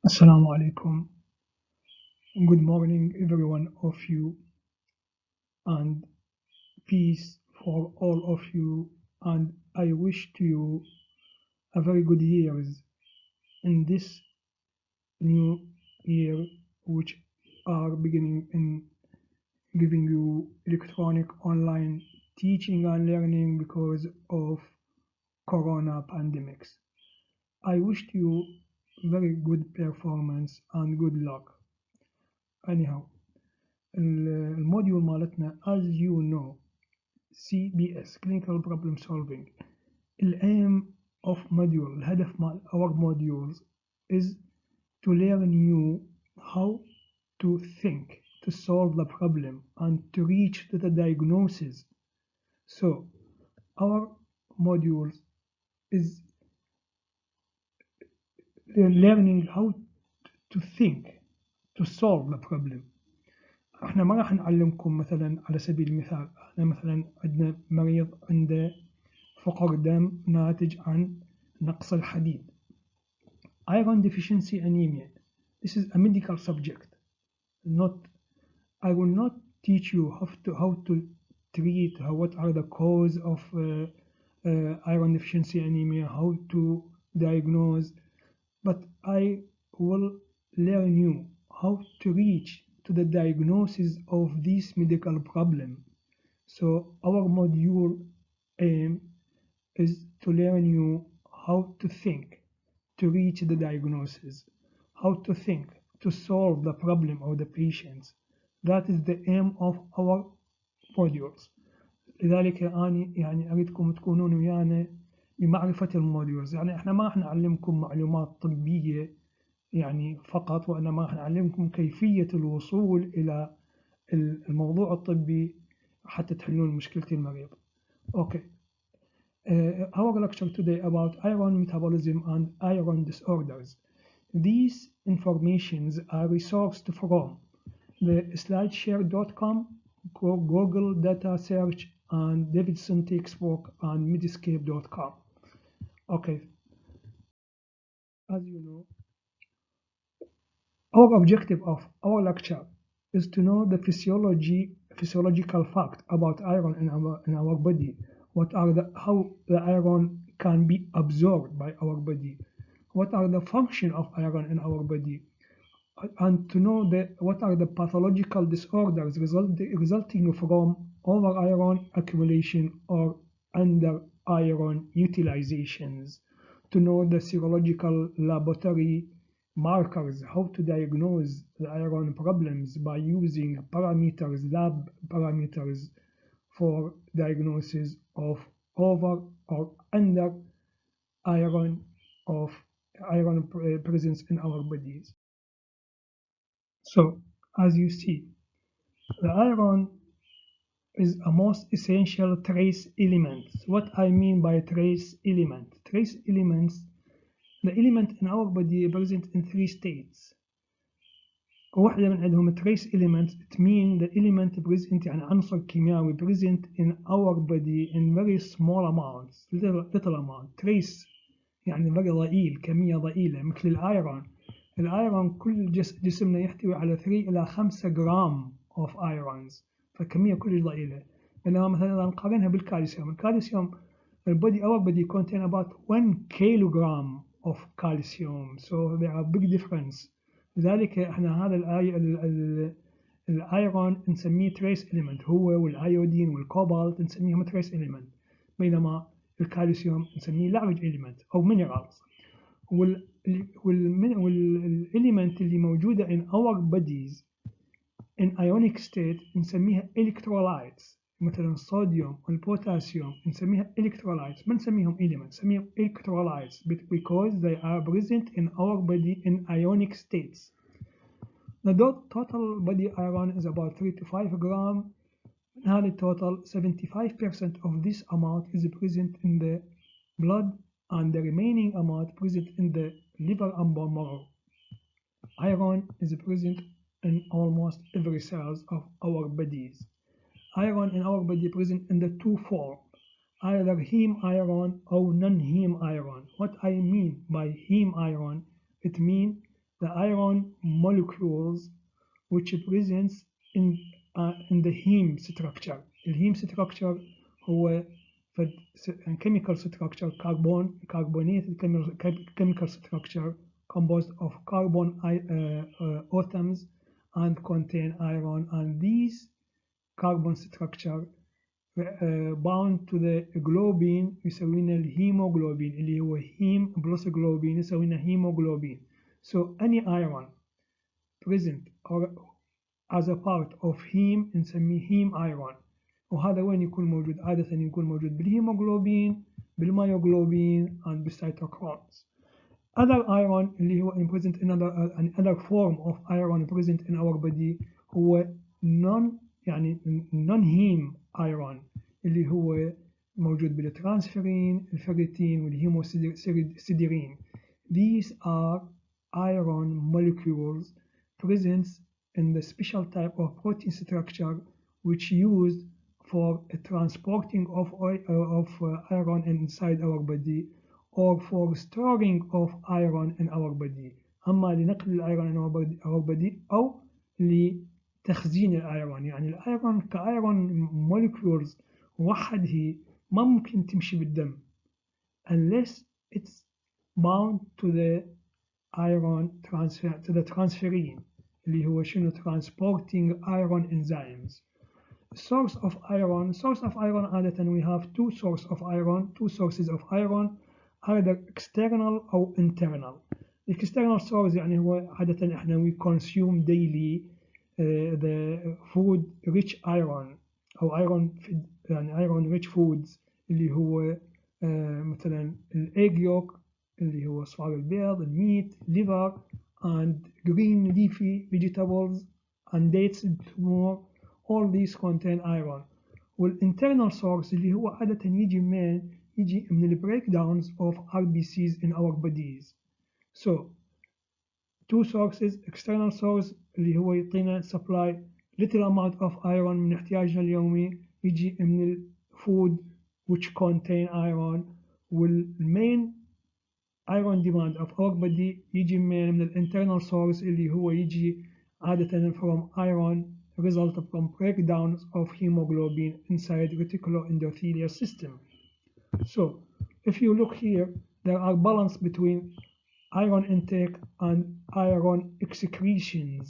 Assalamu alaikum. Good morning, every one of you, and peace for all of you. And I wish to you a very good years in this new year, which are beginning in giving you electronic online teaching and learning because of corona pandemics. I wish to you very good performance and good luck. Anyhow, الموديول مالتنا as you know CPS Clinical Problem Solving. The aim of module, الهدف مال our modules is to learn you how to think, to solve the problem and to reach to the diagnosis. So our modules is learning how to think, to solve the problem. احنا ما راح نعلمكم مثلا على سبيل المثال احنا مثلا عندنا مريض عنده فقر دم ناتج عن نقص الحديد iron deficiency anemia. This is a medical subject. Not I will not teach you how to treat what are the cause of iron deficiency anemia, how to diagnose, but I will learn you how to reach to the diagnosis of this medical problem. So our module aim is to learn you how to think, to reach the diagnosis, how to think, to solve the problem of the patients. That is the aim of our modules. لذلك أنا يعني أريدكم تكونون ويانا بمعرفة الموديولز. يعني احنا ما راح نعلمكم معلومات طبية يعني فقط، وإنما راح نعلمكم كيفية الوصول إلى الموضوع الطبي حتى تحلون مشكلة المريض. Okay. Our lecture today about iron metabolism and iron disorders. These informations are resourced from the slideshare.com, Google data search, and Davidson textbook and medscape.com. Okay. As you know, our objective of our lecture is to know the physiological fact about iron in our body. How the iron can be absorbed by our body. What are the function of iron in our body, and to know what are the pathological disorders resulting from over iron accumulation or under iron utilizations. To know the serological laboratory markers, how to diagnose the iron problems by using parameters, lab parameters for diagnosis of over or under iron presence in our bodies. So, as you see, the iron is a most essential trace element. What I mean by trace element? Trace elements, the element in our body present in three states. واحدة من عندهم trace element, it means the element present يعني عنصر كيميائي present in our body in very small amounts, little amount. Trace يعني very ضئيل، كمية ضئيلة، مثل الايرون. الايرون كل جسمنا يحتوي على 3 إلى 5 جرام of irons، فكمية كلش ضئيلة. بينما مثلا إذا نقارنها بالكالسيوم، الكالسيوم our body contain about 1 kilogram of calcium, so there are big difference. لذلك احنا هذا الايرون نسميه trace element، هو والايودين والكوبالت نسميهم trace element، بينما الكالسيوم نسميه large element أو minerals. والelement اللي موجودة in our bodies in ionic state نسميها electrolytes، مثلا الصوديوم والبوتاسيوم نسميها electrolytes، ما نسميهم elements، نسميهم electrolytes because they are present in our body in ionic states. The total body iron is about 3 to 5 gram. هذا total 75% of this amount is present in the blood and the remaining amount present in the liver and bone marrow. Iron is present in almost every cells of our bodies. Iron in our body present in the two forms, either heme iron or non-heme iron. What I mean by heme iron, it means the iron molecules which presents in the heme structure. الهيم structure هو chemical structure, carbonated chemical structure composed of carbon atoms and contain iron, and these carbon structure bound to the globin يسوينا الهيموغلوبين اللي هو هيم بلس globin يسوينا hemoglobin. So any iron present or as a part of heme نسميه heme iron. وهذا وين يكون موجود؟ عادة يكون موجود بالهيموغلوبين بالمايوغلوبين and بالسيتوكرومز. Other iron اللي هو present in another form of iron present in our body هو non-heme iron اللي هو موجود بالترانسفيرين الفيريتين والهيموسيدرين. These are iron molecules present in the special type of protein structure which used for transporting of iron inside our body or for storing of iron in our body. أما لنقل الايرون in our body أو لتخزين الايرون. يعني الايرون كايرون molecules وحده ما ممكن تمشي بالدم unless it's bound to the iron transfer to the transferrin اللي هو شنو transporting iron enzymes. Source of iron عادة we have two sources of iron either external أو internal. external source يعني هو عادة احنا we consume daily the food rich iron أو iron يعني iron rich foods اللي هو مثلا egg yolk اللي هو صفار البيض الميت liver and green leafy vegetables and dates more. All these contain iron. والinternal source اللي هو عادة يجي من ال breakdowns of RBCs in our bodies. So two sources, external source اللي هو يعطينا supply little amount of iron من احتياجنا اليومي يجي من ال food which contain iron. والmain iron demand of our body يجي من ال internal source اللي هو يجي عادة from iron result from breakdowns of hemoglobin inside reticuloendothelial system. So if you look here, there are balance between iron intake and iron excretions.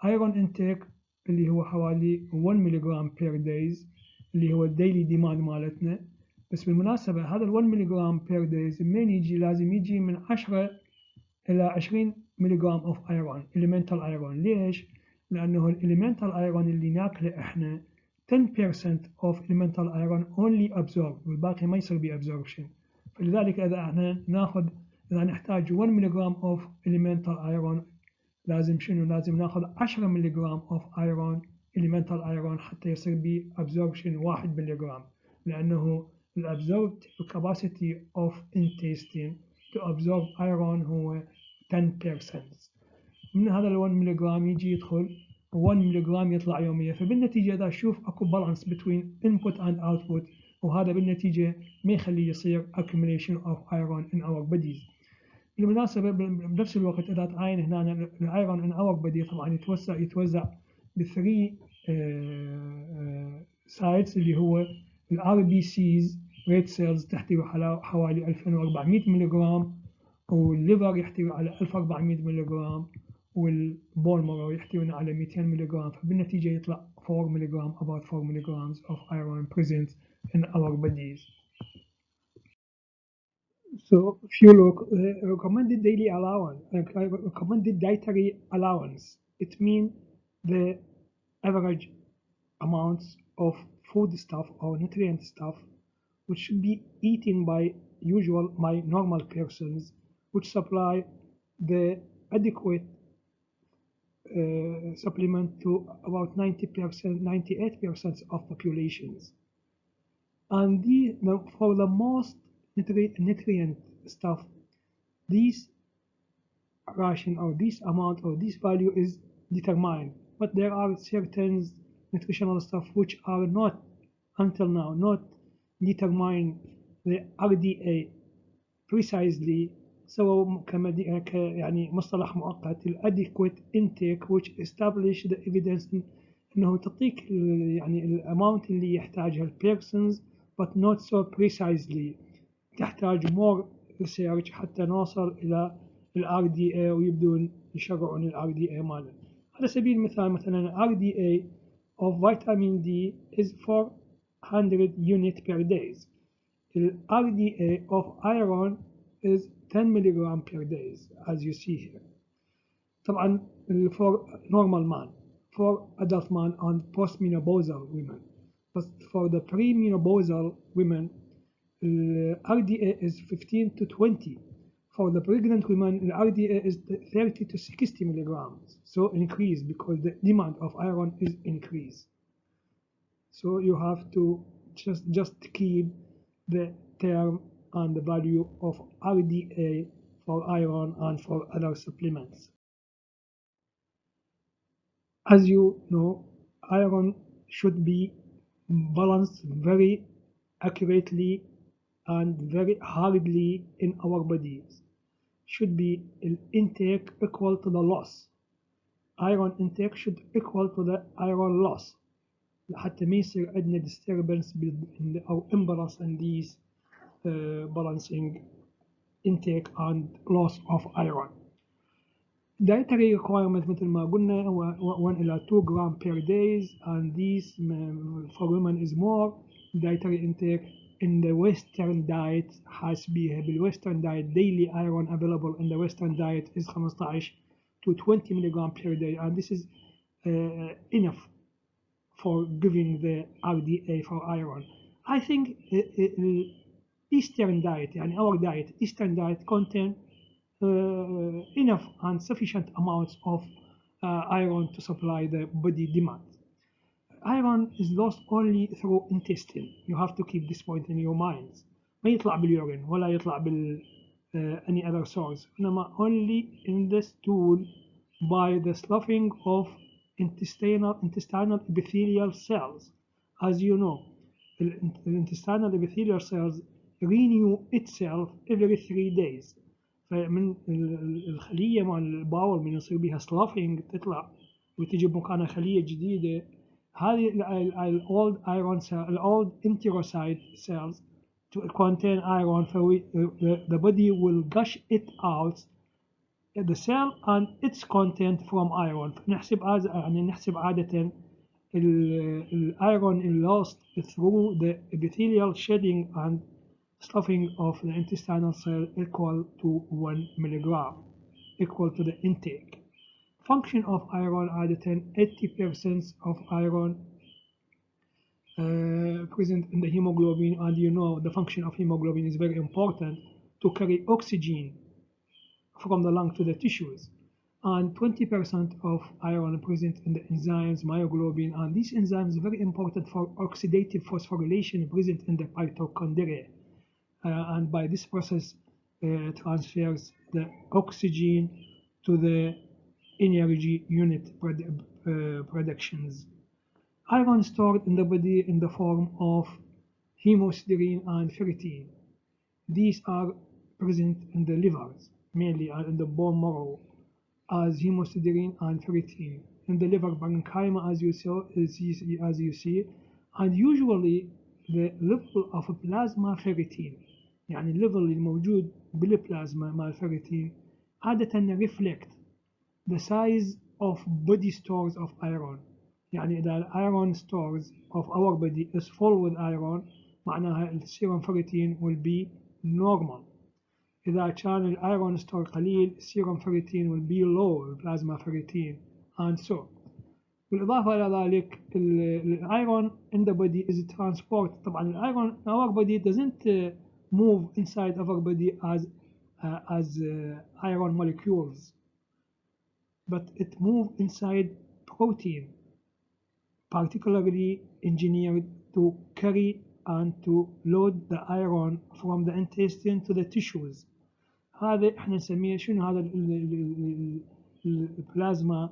Iron intake اللي هو حوالي 1 ملغ per days اللي هو daily demand مالتنا. بس بالمناسبة هذا ال 1 ملغ per days من يجي لازم يجي من 10 إلى 20 ملغ of iron elemental iron. ليش؟ لأنه elemental iron اللي ناكله إحنا 10% of elemental iron only absorbed والباقي ما يصير بيه absorption. فلذلك إذا إحنا إذا نحتاج 1 ملغ of elemental iron لازم شنو؟ لازم ناخذ 10 ملغ of iron elemental iron حتى يصير بيه absorption 1 ملغ. لأنه الabsorptive capacity of intestine to absorb iron هو 10%. من هذا ال 1 ملغ يجي يدخل 1 ملغ يطلع يوميا. فبالنتيجة إذا أشوف أكو balance between input and output وهذا بالنتيجة ما يخلي يصير accumulation of iron in our bodies. بالمناسبة بنفس الوقت إذا تعاين هنا الايرون in our body طبعا يتوزع ب 3 sites اللي هو ال RBCs red cells تحتوي على حوالي 2400 ملغ والليفر يحتوي على 1400 ملغ والبون مارو يحتوي على 200 ملغ. فبالنتيجة يطلع 4 ملغ about 4 mg of iron present in our bodies. So if you look, recommended daily allowance, recommended dietary allowance, it means the average amounts of food stuff or nutrient stuff which should be eaten by normal persons, which supply the adequate supplement to about 90%, 98% of populations. And for the most nutrient stuff, this ration or this amount or this value is determined. But there are certain nutritional stuff which are not, until now, not determined the RDA precisely, سووا يعني مصطلح مؤقت ال adequate intake which establish the evidence إنه تعطيك يعني الأماونت اللي يحتاجها البيرسونز but not so precisely. تحتاج more research حتى نوصل إلى ال RDA ويبدون يشرعون ال RDA ماله. على سبيل المثال مثلا RDA of vitamin D is 400 unit per days. The RDA of iron is 10 milligram per day as you see here. طبعا for normal man, for adult man and postmenopausal women. But for the premenopausal women, RDA is 15 to 20. For the pregnant women, the RDA is 30 to 60 milligrams. So increase because the demand of iron is increased. So you have to just keep the term and the value of RDA for iron and for other supplements. As you know, iron should be balanced very accurately and very hardly in our bodies. Should be intake equal to the loss. Iron intake should equal to the iron loss. حتى ما يصير عندنا disturbance أو imbalance in these balancing intake and loss of iron. Dietary requirement مثل ما قلنا هو 1 إلى 2 gram per day and these for women is more. Dietary intake in the Western diet has بيها بالwestern diet daily iron available in the Western diet is 15 to 20 milligram per day and this is enough for giving the RDA for iron. I think Eastern diet يعني our diet Eastern diet contain enough and sufficient amounts of iron to supply the body demand. Iron is lost only through intestine. You have to keep this point in your minds. ما يطلع باليورين ولا يطلع بال any other source. إنما only in the stool by the sloughing of intestinal epithelial cells. As you know, the intestinal epithelial cells renew itself every 3 days. فمن الخلية مع الباول من يصير بها sloughing تطلع وتجي بمكانها خلية جديدة. هذه ال old iron cell, the old enterocyte cells to contain iron, so the body will gush it out the cell and its content from iron. نحسب عادة iron is lost through the epithelial shedding and sloughing of the intestinal cell equal to 1 milligram, equal to the intake. Function of iron عادة 80% of iron present in the hemoglobin, and you know the function of hemoglobin is very important to carry oxygen from the lung to the tissues, and 20% of iron present in the enzymes myoglobin, and these enzymes are very important for oxidative phosphorylation present in the mitochondria, and by this process transfers the oxygen to the energy unit productions. Iron stored in the body in the form of hemocytosis and ferritin. These are present in the livers, mainly in the bone marrow, as hemocytosis and ferritin. In the liver parenchyma, as you see, and usually the level of plasma ferritin, يعني الليفل الموجود بالبلازما مع الفيريتين عادة reflect the size of body stores of iron. يعني إذا iron stores of our body is full with iron معناها السيروم ferritin will be normal. إذا كان الايرون ستور قليل السيروم ferritin will be low plasma ferritin and so. بالإضافة إلى ذلك الايرون in the body is transport. طبعا الايرون our body doesn't move inside our body as iron molecules, but it moves inside protein, particularly engineered to carry and to load the iron from the intestine to the tissues. هذا احنا نسميه شنو هذا البلازما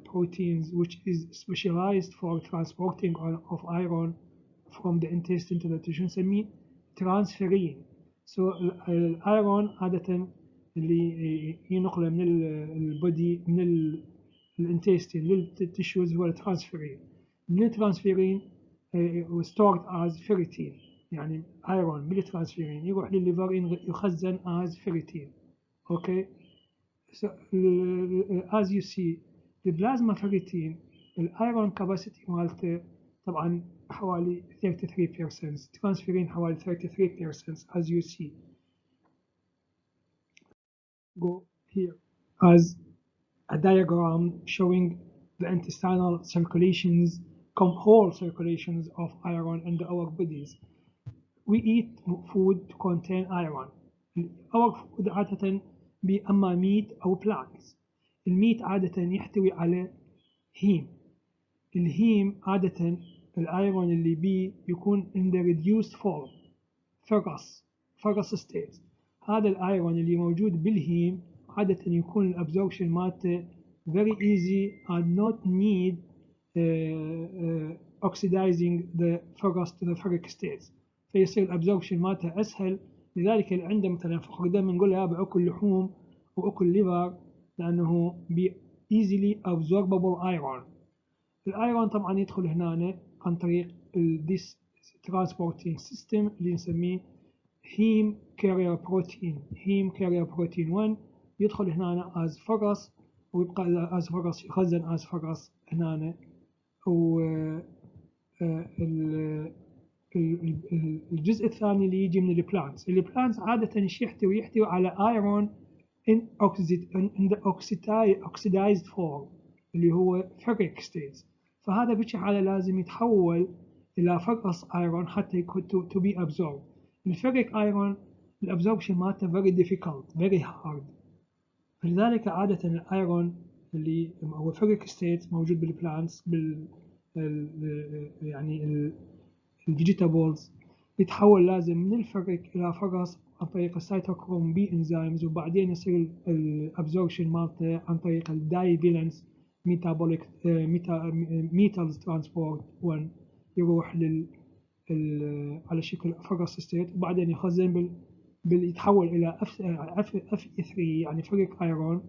proteins which is specialized for transporting of iron from the intestine to the tissue نسميه transferrin. الايرون عادة اللي ينقله من البودي من الانتستين للتشوز هو الترانسفيرين. من الترانسفيرين stored as ferritin، يعني ايرون بالترانسفيرين يروح للليفر يخزن as ferritin. اوكي. So, as you see البلازما ferritin الايرون كاباسيتي مالته طبعا حوالي 33%، ترانسفيرين حوالي 33% as you see. Go here as a diagram showing the intestinal circulations, whole circulations of iron in our bodies. We eat food to contain iron. Our food عادة أما meat أو plants. الميت عادة يحتوي على هيم. الهيم عادة الايرون اللي بيه يكون in the reduced form ferrous state. هذا الايرون اللي موجود بالهيم عادة يكون الابزوربشن مالته very easy and not need oxidizing the ferrous to the ferric states، فيصير الابزوربشن مالته اسهل. لذلك اللي عنده مثلا فقر دم نقول له يابا اكل لحوم واكل ليفر لانه بي easily absorbable iron. الايرون طبعا يدخل هنا عن طريق this transporting system اللي نسميه هيم كارير بروتين. هيم كارير بروتين 1 يدخل هنا as ferrous ويبقى as ferrous يخزن as ferrous هنا. و الجزء الثاني اللي يجي من البلانتس. البلانتس عادة يحتوي على ايرون in the oxidized form اللي هو ferric states. فهذا بشي حالة لازم يتحول إلى ferrous iron حتى يكون to be absorbed. الفيريك iron الابزوربشن مالته very difficult very hard. فلذلك عادة الايرون اللي هو ferric states موجود بالبلانتس يعني الفيجيتابلز يتحول لازم من الفريك إلى فرس عن طريق السيتوكروم بي انزيمز، وبعدين يصير الابزوربشن مالته عن طريق الدايفالنس ميتابوليك ميتالز ترانسبورت 1 يروح على شكل فرس ستيت، وبعدين يخزن يتحول الى اف 3 يعني فريك ايرون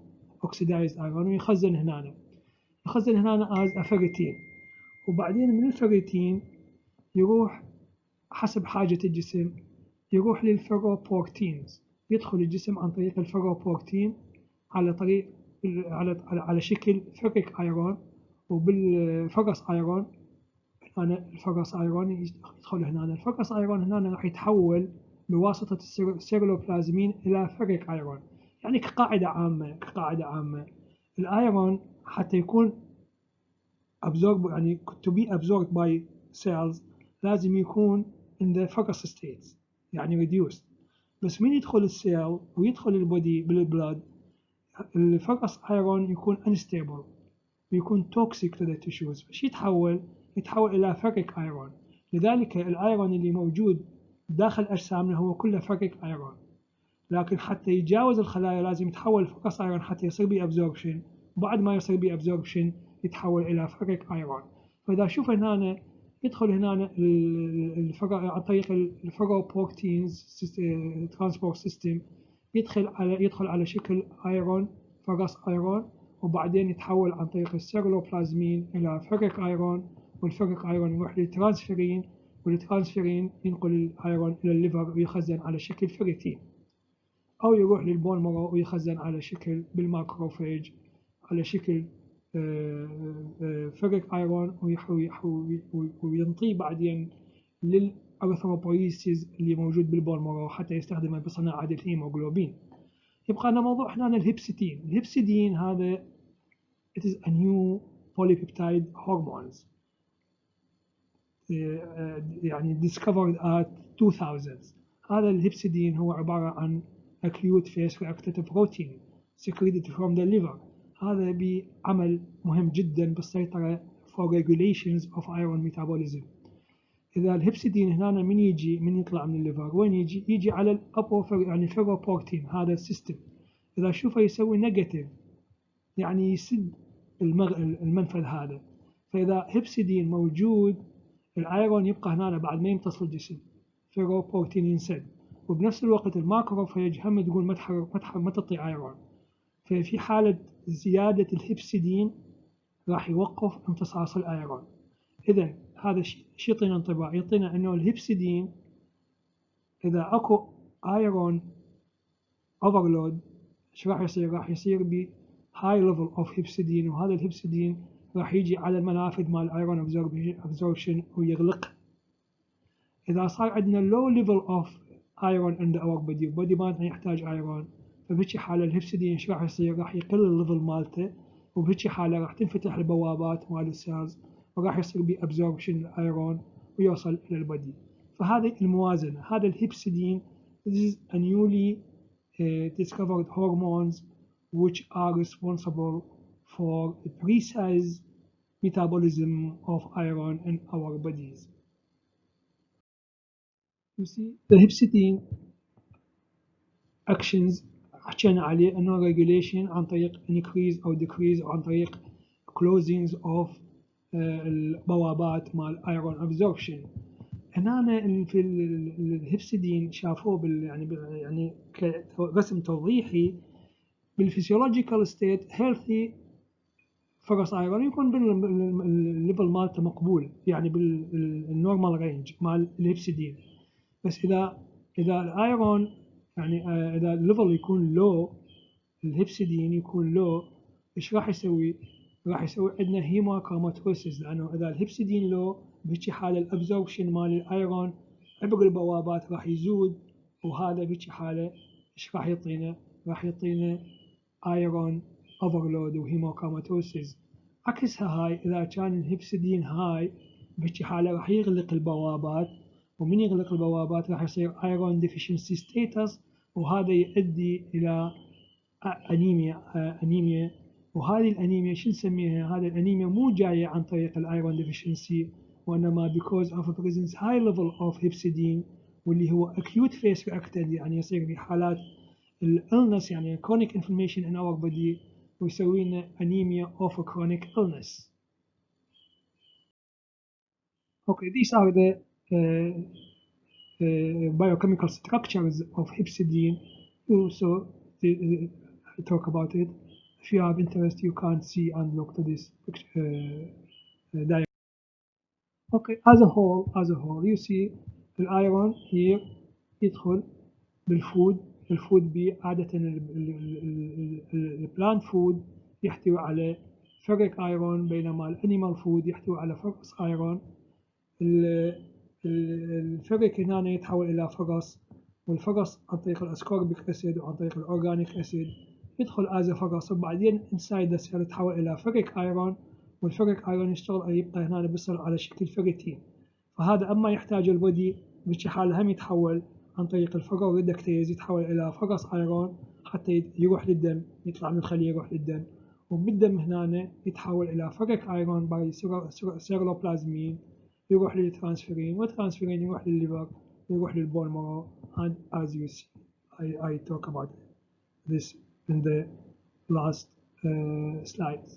اوكسيدايزد ايرون، ويخزن هنا از افريتين. وبعدين من الفريتين يروح حسب حاجة الجسم يروح للفيروبروتينز، يدخل الجسم عن طريق الفيروبروتين على طريق على شكل فيريك ايرون وبالفرس ايرون. هنا الفرس ايرون يدخل هنا، الفرس ايرون هنا راح يتحول بواسطة السيرولوبلازمين إلى فيريك ايرون. يعني كقاعدة عامة الايرون حتى يكون absorb يعني to be absorbed by cells لازم يكون in the ferrous states يعني reduced. بس من يدخل السيل ويدخل البودي بالبلاد الفرس ايرون يكون unstable ويكون toxic to the tissues، فش يتحول إلى ferric ايرون. لذلك الايرون اللي موجود داخل أجسامنا هو كله ferric ايرون، لكن حتى يتجاوز الخلايا لازم يتحول ferrous ايرون حتى يصير بي absorption، وبعد ما يصير بي absorption يتحول إلى ferric ايرون. فإذا شوف هنا يدخل هنا عن طريق الفيروبروتينز ترانسبورت سيستم يدخل على شكل ايرون فرس ايرون، وبعدين يتحول عن طريق السيرولوبلازمين الى فيريك ايرون، والفيريك ايرون يروح للترانسفيرين، والترانسفيرين ينقل الايرون الى الليفر ويخزن على شكل فيريتين، او يروح للبون مارو ويخزن على شكل بالماكروفيج على شكل فيريك ايرون وينطيه بعدين للارثروبويسيس اللي موجود بالبون مارو حتى يستخدمه بصناعة الهيموغلوبين. يبقى لنا موضوع هنا الهيبسيدين. الهيبسيدين هذا it is a new polypeptide hormones يعني discovered at 2000. هذا الهيبسيدين هو عبارة عن acute phase reactive protein secreted from the liver. هذا بعمل مهم جدا بالسيطرة for regulations of iron metabolism. إذا الهيبسيدين هنا من يطلع من الليفر وين يجي على الأبو يعني الفيروبروتين هذا السيستم. إذا شوفه يسوي نيجاتيف يعني يسد المنفذ هذا. فإذا هيبسيدين موجود الايرون يبقى هنا بعد ما يمتص الجسم، فيروبروتين ينسد، وبنفس الوقت الماكروفاج هم تقول ما تعطي ايرون. ففي حالة زيادة الهيبسيدين راح يوقف امتصاص الايرون. إذا هذا شو يعطينا انطباع؟ يعطينا انه الهيبسيدين اذا اكو ايرون اوفرلود ايش راح يصير؟ راح يصير ب high level of هيبسيدين، وهذا الهيبسيدين راح يجي على المنافذ مال الايرون absorption ويغلق. إذا صار عندنا low level of iron in our body مالتنا يحتاج ايرون، فبهيجي حالة الهيبسيدين ايش راح يصير؟ راح يقل الليفل مالته، وبهيجي حالة راح تنفتح البوابات مال السيلز وراح يصير بابزوربشن الايرون ويوصل إلى البدي. فهذه الموازنة، هذا الهيبسيدين this is a newly discovered hormones which are responsible for the precise metabolism of iron in our bodies. You see the hepcidin actions حكينا عليه انه regulation عن طريق increase او decrease او عن طريق closings of البوابات مال iron absorption. هنا في الهبسيدين شافوه يعني كرسم توضيحي بالفسيولوجيكال ستيت هيلثي فرص ايرون يكون بالليفل مالته مقبول، يعني بالنورمال رينج مال الهبسيدين. بس اذا الايرون يعني اذا الليفل يكون لو، الهبسيدين يكون لو، ايش راح يسوي؟ راح يسوي عندنا هيموكروماتوسيس، لانه اذا الهبسيدين لو بهيجي حاله الابزوربشن مال الايرون عبر البوابات راح يزود، وهذا بهيجي حاله ايش راح يعطينا؟ راح يعطينا ايرون اوفرلود وهيموكروماتوسيس. عكسها هاي اذا كان الهبسيدين هاي بهيجي حاله راح يغلق البوابات، ومن يغلق البوابات راح يصير ايرون ديفيشنسي ستيتس، وهذا يؤدي الى انيميا. وهذه الانيميا شو نسميها؟ هذه الانيميا مو جايه عن طريق الايرون ديفيشنسي، وانما because of presence high level of hepcidin، واللي هو acute phase reactant، يعني يصير في حالات الالنس يعني chronic inflammation in our body، ويسوي لنا anemia of a chronic illness. Okay, these are the biochemical structures of hepcidin. So I talk about it. If you have interest, you can see and look to this diagram. Okay, as a whole, you see the iron here يدخل بالفود. الفود بي عادة البلانت فود يحتوي على فيريك ايرون، بينما الانيمال فود يحتوي على فرس ايرون. الفيريك هنا يتحول الى فرس، والفرس عن طريق الاسكوربيك اسيد وعن طريق الاورجانيك اسيد يدخل از فرس، وبعدين انسايد السيل يتحول الى فيريك ايرون، والفيريك ايرون يشتغل يبقى هنا بيصير على شكل فيريتين. فهذا اما يحتاج البودي بشي حال هم يتحول عن طريق الفرو ريدكتيز يتحول الى فرس ايرون حتى يروح للدم، يطلع من الخليه يروح للدم، وبالدم هنا يتحول الى فيريك ايرون باي سيرولوبلازمين، يروح للترانسفيرين، والترانسفيرين يروح للليفر، يروح للبون مارو. And as you see, I talk about this in the last slides.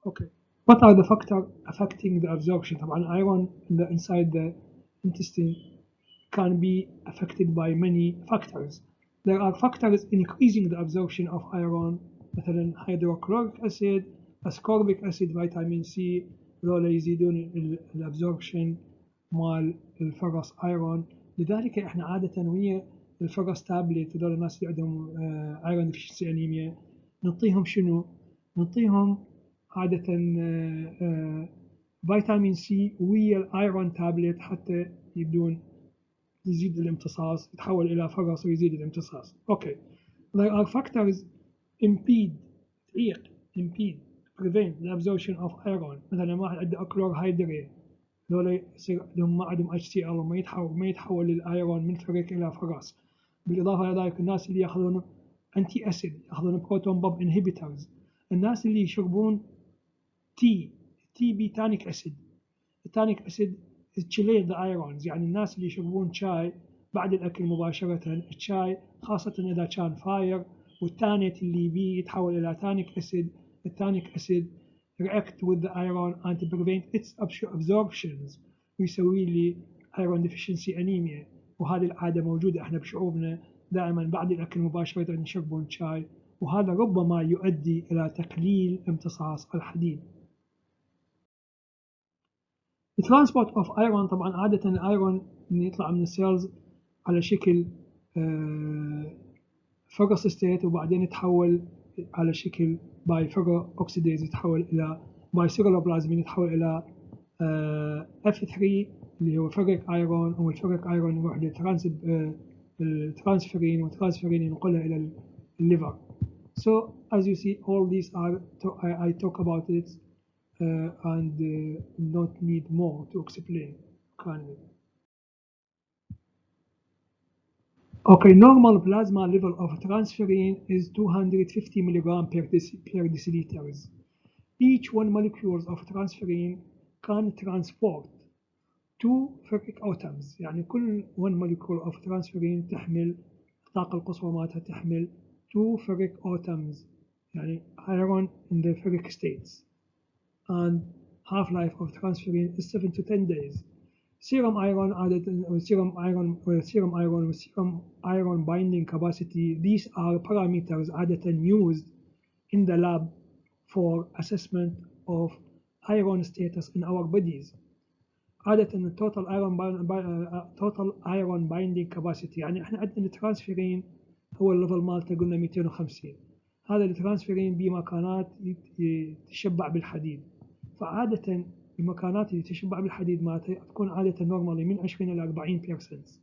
Okay, what are the factors affecting the absorption? طبعا iron inside the intestine can be affected by many factors. There are factors increasing the absorption of iron, مثلا hydrochloric acid, ascorbic acid, vitamin C، ذولا يزيدون الابزوربشن مال الفرس ايرون. لذلك احنا عاده ويا الفرس تابلت، هذول الناس اللي عندهم ايرون ديفيشنسي انيميا نعطيهم شنو؟ نعطيهم عاده فيتامين سي ويا الايرون تابلت حتى يبدون يزيد الامتصاص، يتحول الى فرس ويزيد الامتصاص. اوكي. There are factors impede prevent the absorption of iron. مثلا واحد عنده كلورهيدرات، هذول يصير عندهم ما عندهم HCl وما يتحول الايرون من فريق الى فرس. بالاضافه الى ذلك الناس اللي ياخذون انتي اسيد، ياخذون بروتون بوب انهبيترز، الناس اللي يشربون تي بي تانيك اسيد. التانيك اسيد تشيليت ذا ايرونز، يعني الناس اللي يشربون شاي بعد الاكل مباشره، الشاي خاصه اذا كان فاير والتانيت اللي بيه يتحول الى تانيك اسيد. التانيك اسيد react with the iron and prevent its absorptions ويسوي لي iron deficiency anemia. وهذه العادة موجودة احنا بشعوبنا دائما بعد الأكل مباشرة يشربون شاي، وهذا ربما يؤدي إلى تقليل امتصاص الحديد. الترانسبورت اوف ايرون، طبعا عادة الايرون يطلع من السيلز على شكل فيرس ستيت، وبعدين يتحول على شكل باي فيرو اوكسيديز، يتحول الى باي سيرولوبلازمين، يتحول الى F3 اللي هو فيريك ايرون، والفيريك ايرون يروح للترانسفيرين، والترانسفيرين ينقلها الى الليفر. So as you see, all these are I talk about it and don't need more to explain kindly. Okay, normal plasma level of transferrin is 250 mg per deciliters. Each 1 molecule of transferrin can transport 2 ferric atoms، يعني كل 1 molecule of transferrin تحمل الطاقة القصوى مالتها تحمل 2 ferric atoms، يعني iron in the ferric states. And half-life of transferrin is 7 to 10 days. Serum iron عادة serum iron binding capacity, these are parameters عادة used in the lab for assessment of iron status in our bodies. عادة total iron binding capacity، يعني احنا عندنا الترانسفيرين هو الليفل مالته قلنا 250. هذا الترانسفيرين بمكانات يتشبع بالحديد، فعادة المكانات اللي تشبع بالحديد مالتها تكون عادة نورمالي من 20 إلى 40%.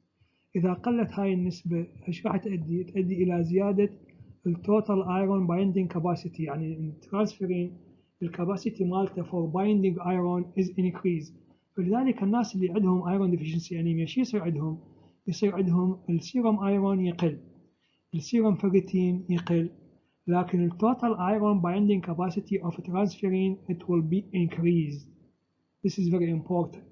إذا قلت هاي النسبة ايش راح تؤدي؟ تؤدي إلى زيادة التوتال ايرون بايندينج كاباسيتي، يعني الترانسفيرين الكاباسيتي مالته فور بايندينج ايرون از انكريز. فلذلك الناس اللي عندهم ايرون ديفيشنسي انيميا شو يصير عندهم؟ يصير عندهم السيروم ايرون يقل، السيروم فيريتين يقل، لكن التوتال iron binding capacity of transferrin it will be increased. This is very important.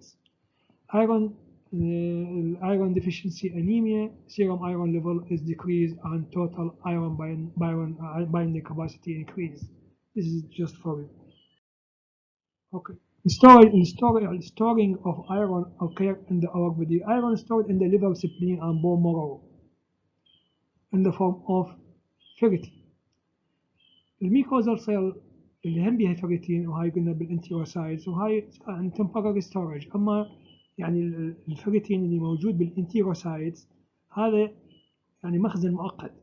Iron deficiency anemia, serum iron level is decreased and total iron binding capacity increase. This is just for you. Okay. Storing of iron occur in our body. Iron stored in the liver, spleen, and bone marrow in the form of ferritin. الميكوزال سيل اللي هم بيها فيريتين، وهاي قلنا بالانتيروسايتس، وهاي عن temporary storage. اما يعني الفيريتين اللي موجود بالانتيروسايتس هذا يعني مخزن مؤقت،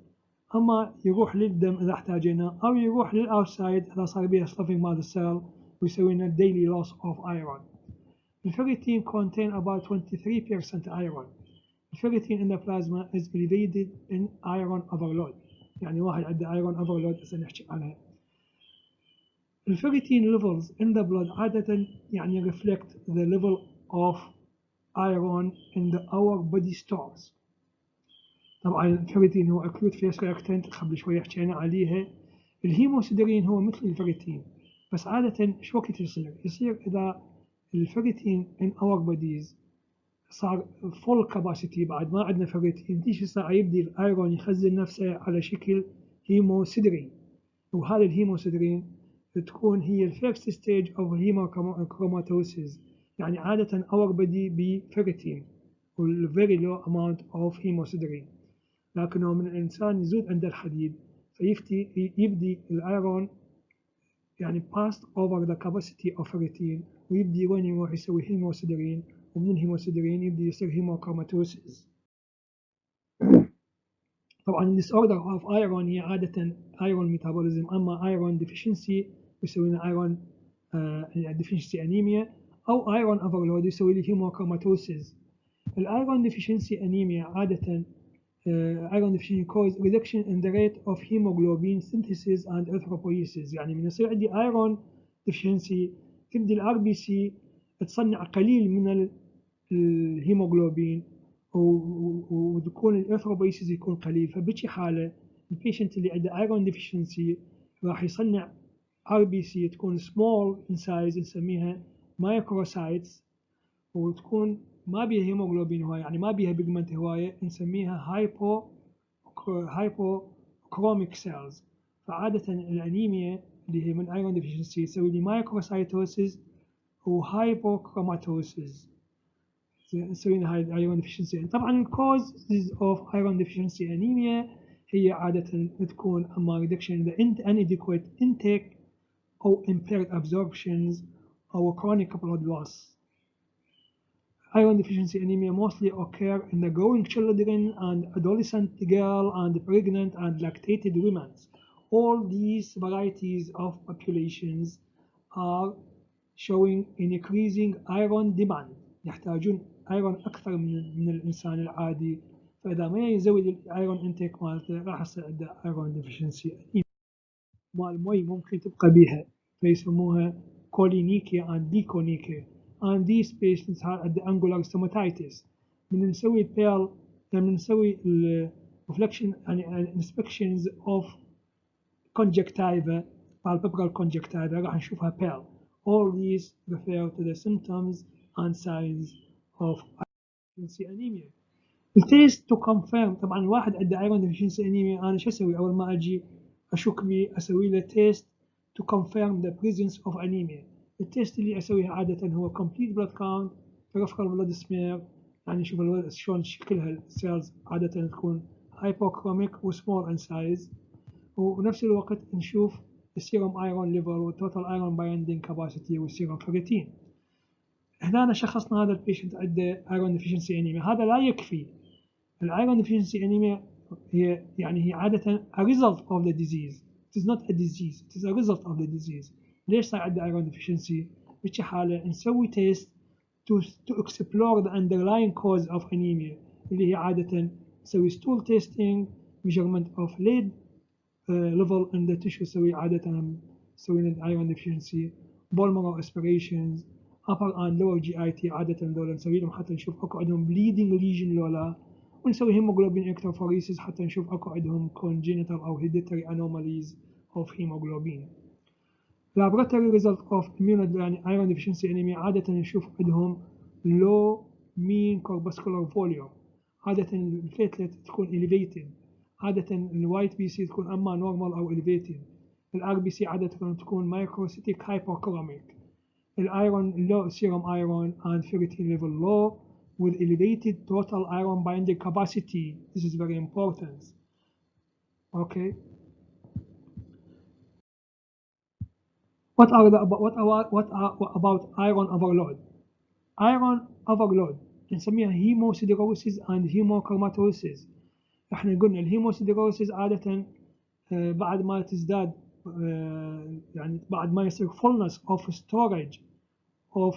اما يروح للدم اذا احتاجينه، او يروح للاوتسايد اذا صار بيها سلفنج مال السيل ويسوي لنا daily loss of iron. الفيريتين contain about 23% iron. الفيريتين in the plasma is elevated in iron overload، يعني واحد عنده ايرون اوفرلود هسه نحكي عنها. الفيريتين levels in the blood عادة يعني reflect the level of iron in our body stores. طبعا الفيريتين هو acute phase reactant قبل شوي حكينا عليها. الهيموسيدرين هو مثل الفيريتين، بس عادة شو وقت يصير إذا الفيريتين in our bodies صار full capacity، بعد ما عندنا فيريتين تيجي صار يبدي الايرون يخزن نفسه على شكل هيموسيدرين، وهذا الهيموسيدرين تكون هي الفيرست ستيج اوف هيموكروماتوسيس، يعني عادة اور بدي بفيريتين والفيري لو اماونت اوف هيموسيدرين، لكنه من الانسان يزود عند الحديد يبدي الايرون يعني passed over the capacity of ferritin، ويبدي وين يروح يسوي هيموسيدرين، ومن الهيموسيدرين يبدي يصير هيموكروماتوسيس. طبعا disorder of iron هي عادة iron metabolism، أما iron deficiency يسوي لنا iron deficiency anemia، أو iron overload يسوي لي هيموكروماتوسيس. الايرون deficiency anemia عادة iron deficiency cause reduction in the rate of hemoglobin synthesis and erythropoiesis، يعني من يصير عندي iron deficiency تبدي الار بي سي تصنع قليل من الهيموغلوبين وتكون الإرثروبويسيس يكون قليل، فبشي حالة البيشنت اللي عنده ايرون ديفيشنسي راح يصنع ار بي سي تكون سمول ان سايز نسميها مايكروسايتس، وتكون ما بيها هيموغلوبين هواية، يعني ما بيها بيجمنت هواية، نسميها هايبو كروميك سيلز. فعادة الانيميا اللي هي من ايرون ديفيشنسي تسوي لي مايكروسايتوسيس وهايبوكروماتوسيس. نسوي لها هاي الايرون ديفشنسي. طبعا causes of iron deficiency anemia هي عادة تكون اما reduction in the inadequate intake or impaired absorptions or chronic blood loss. Iron deficiency anemia mostly occur in the growing children and adolescent girl and pregnant and lactated women. All these varieties of populations are showing an increasing iron demand. يحتاجون ايرون اكثر من الانسان العادي، فاذا ما يزود الايرون انتيك مالته راح يصير عنده ايرون ديفشنسي. مال مي ممكن تبقى بيها فيسموها كولينيكيا and ديكونيكيا. and these patients have the angular stomatitis. من نسوي بيل لما نسوي reflection يعني inspections of conjunctiva palpebral conjunctiva راح نشوفها pale. All these refer to the symptoms and signs of iron deficiency anemia. التيست to confirm طبعا الواحد عنده iron deficiency anemia انا شو اسوي اول ما اجي اشك بيه اسوي له تيست to confirm the presence of anemia. التيست اللي اسويها عاده هو complete blood count peripheral blood smear يعني نشوف شلون شكلها السيلز عاده تكون hypochromic و small in size ونفس الوقت نشوف السيروم ايرون ليفل والتوتال ايرون بايندينج كاباسيتي والسيروم كرياتين. هنا شخصنا هذا البيشنت عنده ايرون ديفيشنسي انيميا. هذا لا يكفي. الايرون ديفيشنسي انيميا هي عاده a result of the disease. It is not a disease. It is a result of the disease. ليش صار عنده ايرون ديفيشنسي؟ بهيك حاله نسوي تيست to explore the underlying cause of anemia اللي هي عاده نسوي stool testing, measurement of lead level in the tissue نسوي عاده نسوي الايرون ديفيشنسي bone marrow aspirations upper and lower GIT عاده دول نسوي لهم حتى نشوف اكو عندهم bleeding lesion لولا ونسوي hemoglobin electrophoresis حتى نشوف اكو عندهم congenital او hereditary anomalies of hemoglobin. laboratory result of يعني iron deficiency anemia عاده نشوف عندهم low mean corpuscular volume عاده الفيتلت تكون elevated عادة الوايت بي سي تكون اما نورمال او elevated. الار بي سي عادة تكون مايكروسيتيك هايبوكروميك. الايرون low serum iron and ferritin level low with elevated total iron binding capacity. This is very important. Okay. What about iron overload? Iron overload نسميها hemosiderosis and hemochromatosis. احنا قلنا الهيموسيدروسيس عادة بعد ما تزداد يعني بعد ما يصير fullness of storage of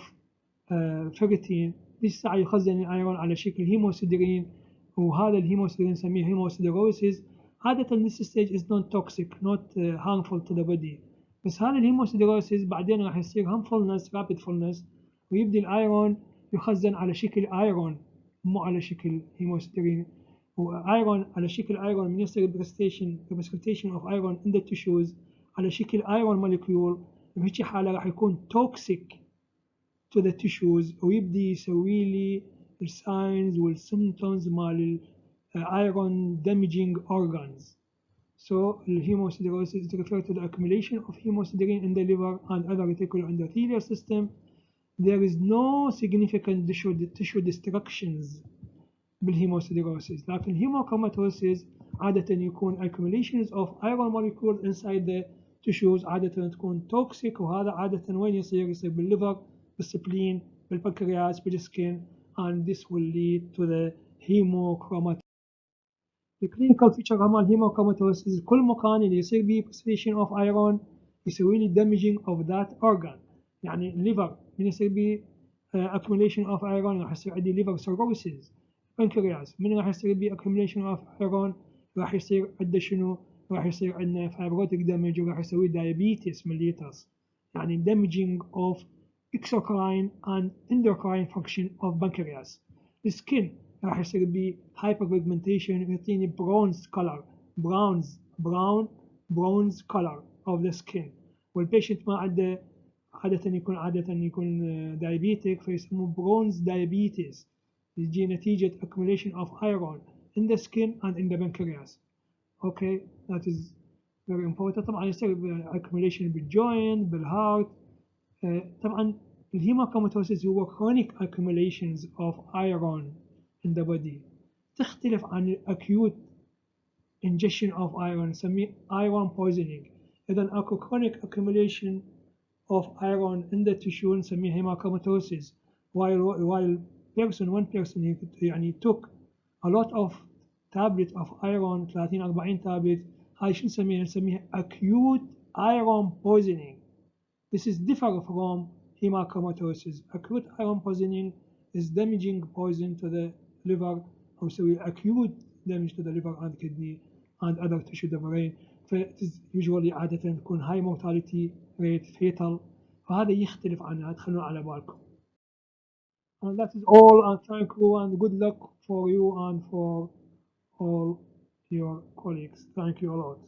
ferritin لسه يخزن الايرون على شكل هيموسيدرين وهذا الهيموسيدرين نسميه هيموسيدروسيس. عادة this stage is not toxic not harmful to the body. بس هذا الهيموسيدروسيس بعدين راح يصير harmfulness rapid fullness ويبدي الايرون يخزن على شكل ايرون مو على شكل هيموسيدرين. وايرون على شكل ايرون من يصير precipitation of iron in the tissues على شكل ايرون molecule بهيك حاله راح يكون toxic to the tissues ويبدي يسوي لي الساينز والسيمبتومز مال iron damaging organs. So hemosiderosis is referred to the accumulation of hemosiderin in the liver and other reticuloendothelial system. There is no significant tissue destructions بالهيموسيدروسيس. لكن الهيموكروماتوسيس عادة يكون accumulations of iron molecules inside the tissues عادة تكون toxic وهذا عادة وين يصير بالليفر بالسبلين بالبنكرياس بالسكين and this will lead to the hemochromatosis. The clinical feature مال الهيموكروماتوسيس كل مكان اللي يصير به precipitation of iron يسوي لي damaging of that organ. يعني الليفر من يصير به accumulation of iron راح يصير عندي liver cirrhosis. بنكرياس من راح يصير به accumulation of iron راح يصير عنده شنو؟ راح يصير عندنا fibrotic damage وراح يسوي diabetes mellitus. يعني damaging of exocrine and endocrine function of pancreas. السكين راح يصير به hyperpigmentation يعطيني bronze color bronze color of the skin. والبيشنت ما عنده عادة يكون diabetic فيسموه bronze diabetes. يجي نتيجة accumulation of iron in the skin and in the pancreas. Okay, that is very important. طبعا يصير accumulation بالjoint بالهارت. طبعا الهيموكروماتوسيس هو chronic accumulations of iron in the body. تختلف عن acute ingestion of iron نسميه iron poisoning. إذا أكو chronic accumulation of iron in the tissue نسميه hemochromatosis. While one person يعني took a lot of tablet of iron 30-40 tablet, هاي شو نسميها؟ نسميها acute iron poisoning. This is different from hemochromatosis. Acute iron poisoning is damaging poison to the liver, or so acute damage to the liver and kidney and other tissue of the brain. It is usually عادة تكون high mortality rate, fatal. فهذا يختلف عنها، تخلون على بالكم. And that is all, and thank you and good luck for you and for all your colleagues. Thank you a lot.